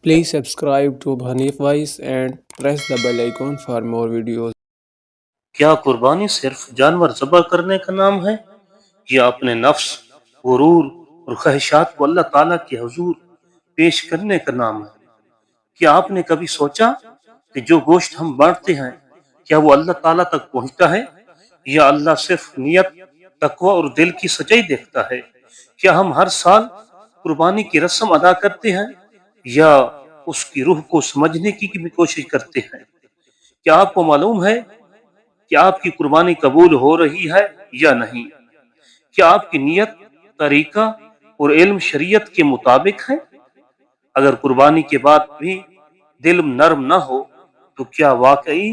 Please subscribe to Bhanif Voice and press the bell icon for more videos. کیا قربانی صرف جانور ذبح کرنے کا نام ہے یا اپنے نفس، غرور اور خواہشات کو اللہ تعالیٰ کے حضور پیش کرنے کا نام ہے؟ کیا آپ نے کبھی سوچا کہ جو گوشت ہم بانٹتے ہیں کیا وہ اللہ تعالیٰ تک پہنچتا ہے یا اللہ صرف نیت، تقوی اور دل کی سچائی دیکھتا ہے؟ کیا ہم ہر سال قربانی کی رسم ادا کرتے ہیں یا اس کی روح کو سمجھنے کی بھی کوشش کرتے ہیں؟ کیا آپ کو معلوم ہے کہ آپ کی قربانی قبول ہو رہی ہے یا نہیں؟ کیا آپ کی نیت، طریقہ اور علم شریعت کے مطابق ہے؟ اگر قربانی کے بعد بھی دل نرم نہ ہو تو کیا واقعی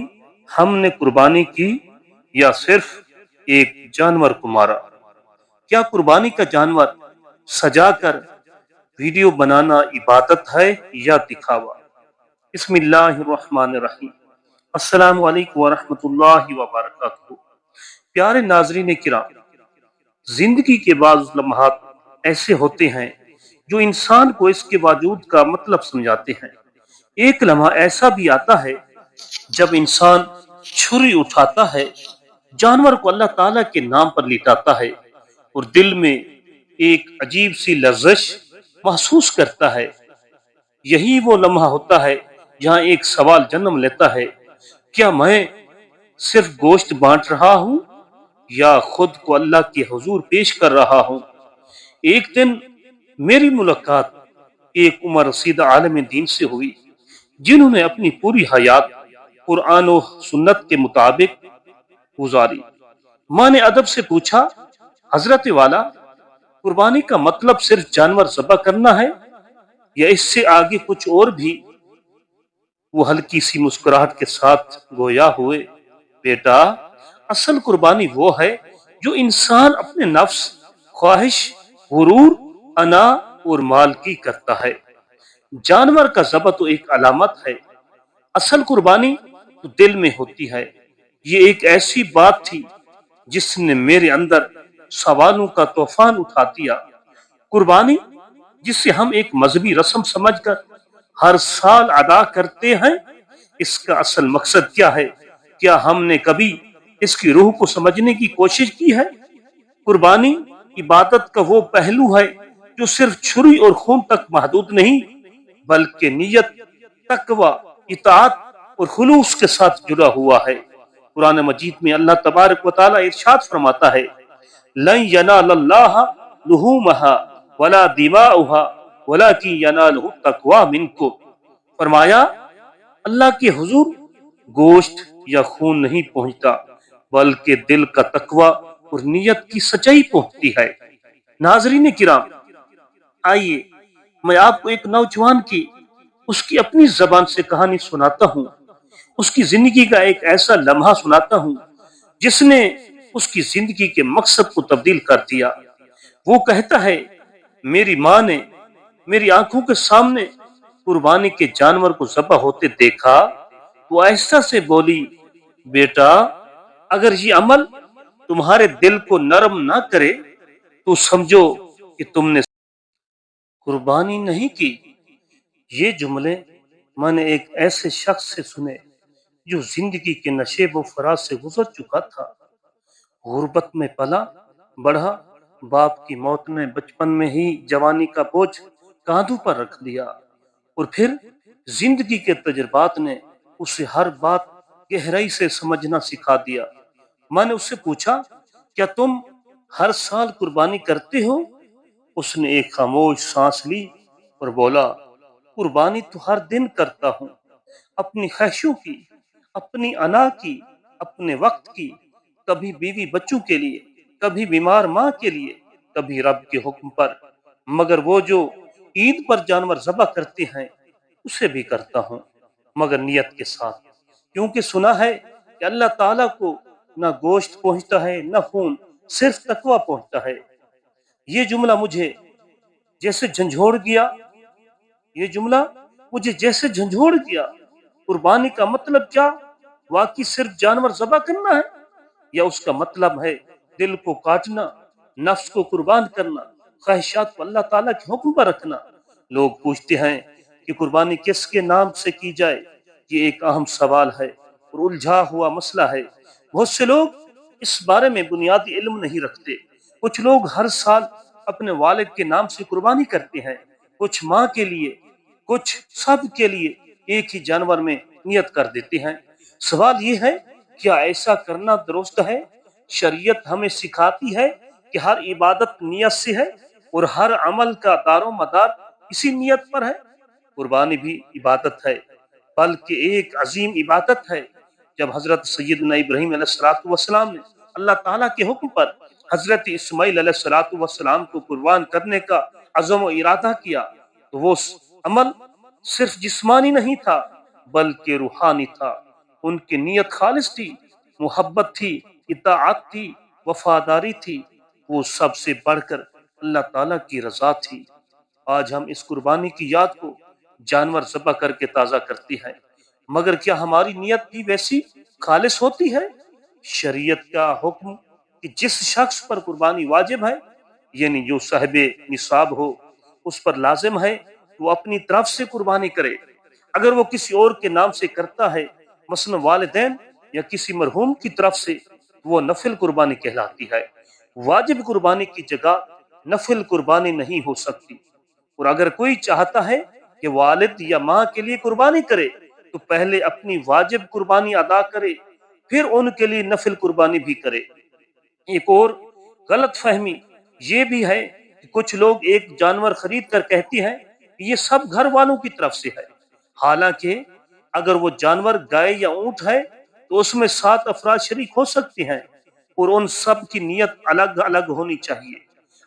ہم نے قربانی کی یا صرف ایک جانور کو مارا؟ کیا قربانی کا جانور سجا کر ویڈیو بنانا عبادت ہے یا دکھاوا؟ بسم اللہ الرحمن الرحیم۔ السلام علیکم ورحمۃ اللہ وبرکاتہ۔ پیارے ناظرین کرام، زندگی کے بعض لمحات ایسے ہوتے ہیں جو انسان کو اس کے وجود کا مطلب سمجھاتے ہیں۔ ایک لمحہ ایسا بھی آتا ہے جب انسان چھری اٹھاتا ہے، جانور کو اللہ تعالیٰ کے نام پر لٹاتا ہے اور دل میں ایک عجیب سی لرزش محسوس کرتا ہے۔ یہی وہ لمحہ ہوتا ہے جہاں ایک سوال جنم لیتا ہے، کیا میں صرف گوشت بانٹ رہا ہوں یا خود کو اللہ کے حضور پیش کر رہا ہوں؟ ایک دن میری ملاقات ایک عمر رسیدہ عالم دین سے ہوئی جنہوں نے اپنی پوری حیات قرآن و سنت کے مطابق گزاری۔ ماں نے ادب سے پوچھا، حضرت والا، قربانی کا مطلب صرف جانور ذبح کرنا ہے یا اس سے آگے کچھ اور بھی؟ وہ ہلکی سی مسکراہٹ کے ساتھ گویا ہوئے، بیٹا، اصل قربانی وہ ہے جو انسان اپنے نفس، خواہش، غرور، انا اور مال کی کرتا ہے۔ جانور کا ذبح تو ایک علامت ہے، اصل قربانی تو دل میں ہوتی ہے۔ یہ ایک ایسی بات تھی جس نے میرے اندر سوالوں کا طوفان اٹھا دیا۔ قربانی جسے ہم ایک مذہبی رسم سمجھ کر ہر سال ادا کرتے ہیں، اس کا اصل مقصد کیا ہے؟ کیا ہم نے کبھی اس کی روح کو سمجھنے کی کوشش کی ہے؟ قربانی عبادت کا وہ پہلو ہے جو صرف چھری اور خون تک محدود نہیں بلکہ نیت، تقوی، اطاعت اور خلوص کے ساتھ جڑا ہوا ہے۔ قرآن مجید میں اللہ تبارک و تعالی ارشاد فرماتا ہے، لن ینال اللہ لحومها ولا دماؤها ولکن ینالہ التقوی منکم۔ فرمایا اللہ کے حضور گوشت یا خون نہیں پہنچتا بلکہ دل کا تقوی اور نیت کی سچائی پہنچتی ہے۔ ناظرین کرام، آئیے میں آپ کو ایک نوجوان کی اس کی اپنی زبان سے کہانی سناتا ہوں، اس کی زندگی کا ایک ایسا لمحہ سناتا ہوں جس نے اس کی زندگی کے مقصد کو تبدیل کر دیا۔ وہ کہتا ہے، میری ماں نے میری آنکھوں کے سامنے قربانی کے جانور کو ذبح ہوتے دیکھا تو آہستہ سے بولی، بیٹا، اگر یہ عمل تمہارے دل کو نرم نہ کرے تو سمجھو کہ تم نے قربانی نہیں کی۔ یہ جملے میں نے ایک ایسے شخص سے سنے جو زندگی کے نشیب و فراز سے گزر چکا تھا۔ غربت میں پلا بڑھا، باپ کی موت نے بچپن میں ہی جوانی کا بوجھ کاندھوں پر رکھ دیا اور پھر زندگی کے تجربات نے اسے ہر بات گہرائی سے سمجھنا سکھا دیا۔ میں نے اس سے پوچھا، کیا تم ہر سال قربانی کرتے ہو؟ اس نے ایک خاموش سانس لی اور بولا، قربانی تو ہر دن کرتا ہوں، اپنی خواہشوں کی، اپنی انا کی، اپنے وقت کی، کبھی بیوی بچوں کے لیے، کبھی بیمار ماں کے لیے، کبھی رب کے حکم پر، مگر وہ جو عید پر جانور ذبح کرتے ہیں اسے بھی کرتا ہوں، مگر نیت کے ساتھ، کیونکہ سنا ہے کہ اللہ تعالیٰ کو نہ گوشت پہنچتا ہے نہ خون، صرف تقوی پہنچتا ہے۔ یہ جملہ مجھے جیسے جھنجھوڑ گیا، یہ جملہ مجھے جیسے جھنجھوڑ گیا۔ قربانی کا مطلب کیا واقعی صرف جانور ذبح کرنا ہے یا اس کا مطلب ہے دل کو کاٹنا، نفس کو قربان کرنا، خواہشات کو اللہ تعالیٰ کے حکم پر رکھنا؟ لوگ پوچھتے ہیں کہ قربانی کس کے نام سے کی جائے، یہ ایک اہم سوال ہے اور الجھا ہوا مسئلہ ہے۔ بہت سے لوگ اس بارے میں بنیادی علم نہیں رکھتے۔ کچھ لوگ ہر سال اپنے والد کے نام سے قربانی کرتے ہیں، کچھ ماں کے لیے، کچھ سب کے لیے ایک ہی جانور میں نیت کر دیتے ہیں۔ سوال یہ ہے، کیا ایسا کرنا درست ہے؟ شریعت ہمیں سکھاتی ہے کہ ہر عبادت نیت سے ہے اور ہر عمل کا دار و مدار اسی نیت پر ہے۔ قربانی بھی عبادت ہے، بلکہ ایک عظیم عبادت ہے۔ جب حضرت سیدنا ابراہیم علیہ السلام نے اللہ تعالیٰ کے حکم پر حضرت اسماعیل علیہ السلام کو قربان کرنے کا عزم و ارادہ کیا تو وہ عمل صرف جسمانی نہیں تھا بلکہ روحانی تھا۔ ان کی نیت خالص تھی، محبت تھی، اطاعت تھی، وفاداری تھی، وہ سب سے بڑھ کر اللہ تعالیٰ کی رضا تھی۔ آج ہم اس قربانی کی یاد کو جانور ذبح کر کے تازہ کرتے ہیں، مگر کیا ہماری نیت بھی ویسی خالص ہوتی ہے؟ شریعت کا حکم کہ جس شخص پر قربانی واجب ہے، یعنی جو صاحب نصاب ہو، اس پر لازم ہے وہ اپنی طرف سے قربانی کرے۔ اگر وہ کسی اور کے نام سے کرتا ہے، مثلا والدین یا کسی مرحوم کی طرف سے، وہ نفل قربانی کہلاتی ہے۔ واجب قربانی کی جگہ نفل قربانی نہیں ہو سکتی۔ اور اگر کوئی چاہتا ہے کہ والد یا ماں کے لیے قربانی کرے تو پہلے اپنی واجب قربانی ادا کرے، پھر ان کے لیے نفل قربانی بھی کرے۔ ایک اور غلط فہمی یہ بھی ہے کہ کچھ لوگ ایک جانور خرید کر کہتے ہیں کہ یہ سب گھر والوں کی طرف سے ہے، حالانکہ اگر وہ جانور گائے یا اونٹ ہے تو اس میں 7 افراد شریک ہو سکتے ہیں اور ان سب کی نیت الگ الگ ہونی چاہیے۔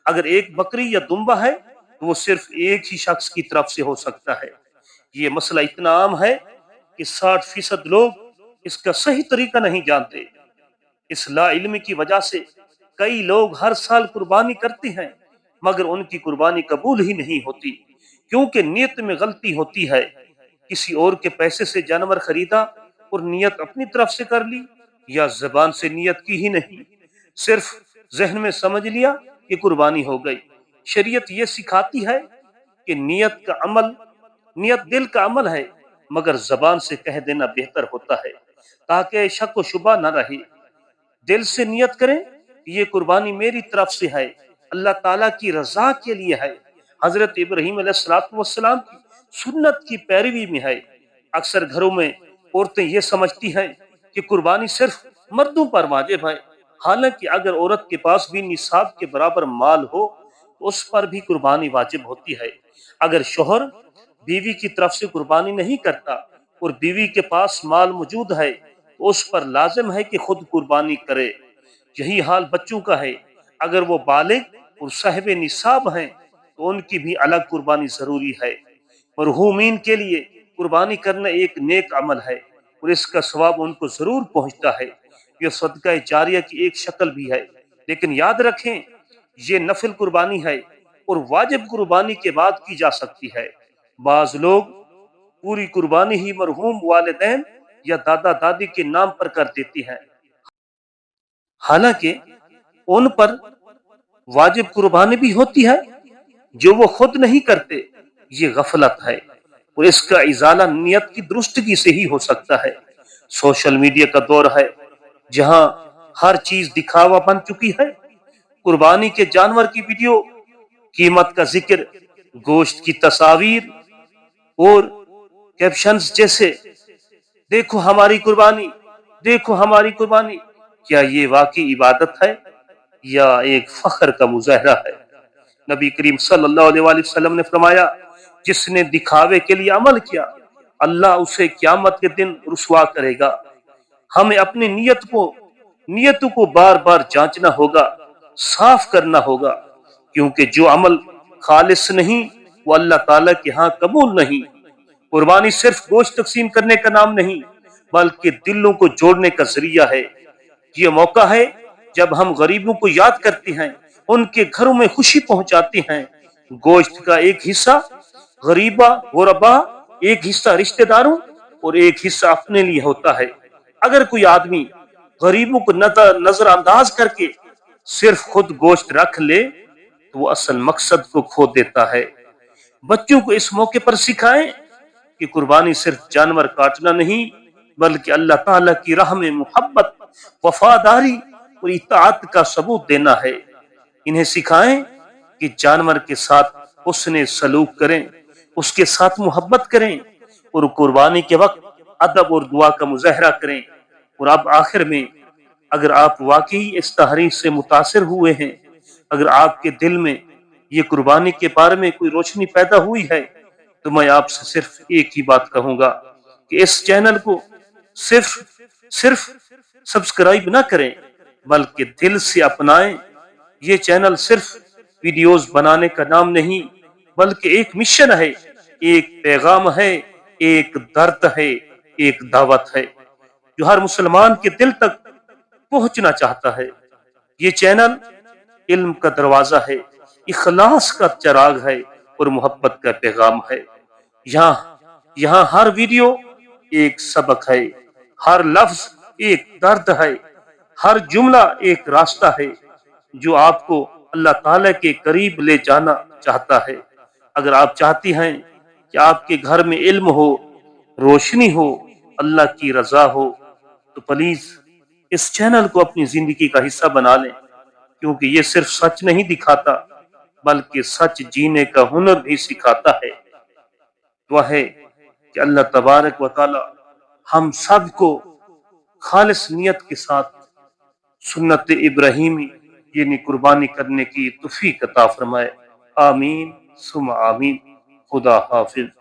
اگر ایک بکری یا دمبا ہے تو وہ صرف ایک ہی شخص کی طرف سے ہو سکتا ہے۔ یہ مسئلہ اتنا عام ہے کہ 60% لوگ اس کا صحیح طریقہ نہیں جانتے۔ اس لا علمی کی وجہ سے کئی لوگ ہر سال قربانی کرتے ہیں مگر ان کی قربانی قبول ہی نہیں ہوتی، کیونکہ نیت میں غلطی ہوتی ہے۔ کسی اور کے پیسے سے جانور خریدا اور نیت اپنی طرف سے کر لی، یا زبان سے نیت کی ہی نہیں، صرف ذہن میں سمجھ لیا کہ قربانی ہو گئی۔ شریعت یہ سکھاتی ہے کہ نیت دل کا عمل ہے، مگر زبان سے کہہ دینا بہتر ہوتا ہے تاکہ شک و شبہ نہ رہے۔ دل سے نیت کریں کہ یہ قربانی میری طرف سے ہے، اللہ تعالیٰ کی رضا کے لیے ہے، حضرت ابراہیم علیہ السلام کی سنت کی پیروی میں ہے۔ اکثر گھروں میں عورتیں یہ سمجھتی ہیں کہ قربانی صرف مردوں پر واجب ہے، حالانکہ اگر عورت کے پاس بھی نصاب کے برابر مال ہو تو اس پر بھی قربانی واجب ہوتی ہے۔ اگر شوہر بیوی کی طرف سے قربانی نہیں کرتا اور بیوی کے پاس مال موجود ہے تو اس پر لازم ہے کہ خود قربانی کرے۔ یہی حال بچوں کا ہے، اگر وہ بالغ اور صاحب نصاب ہیں تو ان کی بھی الگ قربانی ضروری ہے۔ مرحومین کے لیے قربانی کرنا ایک نیک عمل ہے اور اس کا ثواب ان کو ضرور پہنچتا ہے۔ یہ صدقہ جاریہ کی ایک شکل بھی ہے، لیکن یاد رکھیں یہ نفل قربانی ہے اور واجب قربانی کے بعد کی جا سکتی ہے۔ بعض لوگ پوری قربانی ہی مرحوم والدین یا دادا دادی کے نام پر کر دیتی ہیں، حالانکہ ان پر واجب قربانی بھی ہوتی ہے جو وہ خود نہیں کرتے۔ یہ غفلت ہے اور اس کا ازالہ نیت کی درستگی سے ہی ہو سکتا ہے۔ سوشل میڈیا کا دور ہے جہاں ہر چیز دکھاوا بن چکی ہے۔ قربانی کے جانور کی ویڈیو، قیمت کا ذکر، گوشت کی تصاویر اور کیپشنز جیسے دیکھو ہماری قربانی، دیکھو ہماری قربانی، کیا یہ واقعی عبادت ہے یا ایک فخر کا مظاہرہ ہے؟ نبی کریم صلی اللہ علیہ وآلہ وسلم نے فرمایا، جس نے دکھاوے کے لیے عمل کیا اللہ اسے قیامت کے دن رسوا کرے گا۔ ہمیں اپنی نیتوں کو بار بار جانچنا ہوگا، صاف کرنا ہوگا، کیونکہ جو عمل خالص نہیں وہ اللہ تعالیٰ کے ہاں قبول نہیں۔ قربانی صرف گوشت تقسیم کرنے کا نام نہیں بلکہ دلوں کو جوڑنے کا ذریعہ ہے۔ یہ موقع ہے جب ہم غریبوں کو یاد کرتے ہیں، ان کے گھروں میں خوشی پہنچاتے ہیں۔ گوشت کا ایک حصہ غربا، ایک حصہ رشتہ داروں اور ایک حصہ اپنے لیے ہوتا ہے۔ اگر کوئی آدمی غریبوں کو نظر انداز کر کے صرف خود گوشت رکھ لے تو وہ اصل مقصد کو کھو دیتا ہے۔ بچوں کو اس موقع پر سکھائیں کہ قربانی صرف جانور کاٹنا نہیں بلکہ اللہ تعالیٰ کی راہ میں محبت، وفاداری اور اطاعت کا ثبوت دینا ہے۔ انہیں سکھائیں کہ جانور کے ساتھ حسن سلوک کریں، اس کے ساتھ محبت کریں اور قربانی کے وقت ادب اور دعا کا مظاہرہ کریں۔ اور اب آخر میں، اگر آپ واقعی اس تحریر سے متاثر ہوئے ہیں، اگر آپ کے دل میں یہ قربانی کے بارے میں کوئی روشنی پیدا ہوئی ہے، تو میں آپ سے صرف ایک ہی بات کہوں گا کہ اس چینل کو صرف سبسکرائب نہ کریں بلکہ دل سے اپنائیں۔ یہ چینل صرف ویڈیوز بنانے کا نام نہیں بلکہ ایک مشن ہے، ایک پیغام ہے، ایک درد ہے، ایک دعوت ہے جو ہر مسلمان کے دل تک پہنچنا چاہتا ہے۔ یہ چینل علم کا دروازہ ہے، اخلاص کا چراغ ہے اور محبت کا پیغام ہے۔ یہاں ہر ویڈیو ایک سبق ہے، ہر لفظ ایک درد ہے، ہر جملہ ایک راستہ ہے جو آپ کو اللہ تعالی کے قریب لے جانا چاہتا ہے۔ اگر آپ چاہتی ہیں کہ آپ کے گھر میں علم ہو، روشنی ہو، اللہ کی رضا ہو، تو پلیز اس چینل کو اپنی زندگی کا حصہ بنا لیں، کیونکہ یہ صرف سچ نہیں دکھاتا بلکہ سچ جینے کا ہنر بھی سکھاتا ہے۔ دعا ہے کہ اللہ تبارک و تعالی ہم سب کو خالص نیت کے ساتھ سنت ابراہیمی یعنی قربانی کرنے کی توفیق عطا فرمائے۔ آمین ثم آمین۔ خدا حافظ۔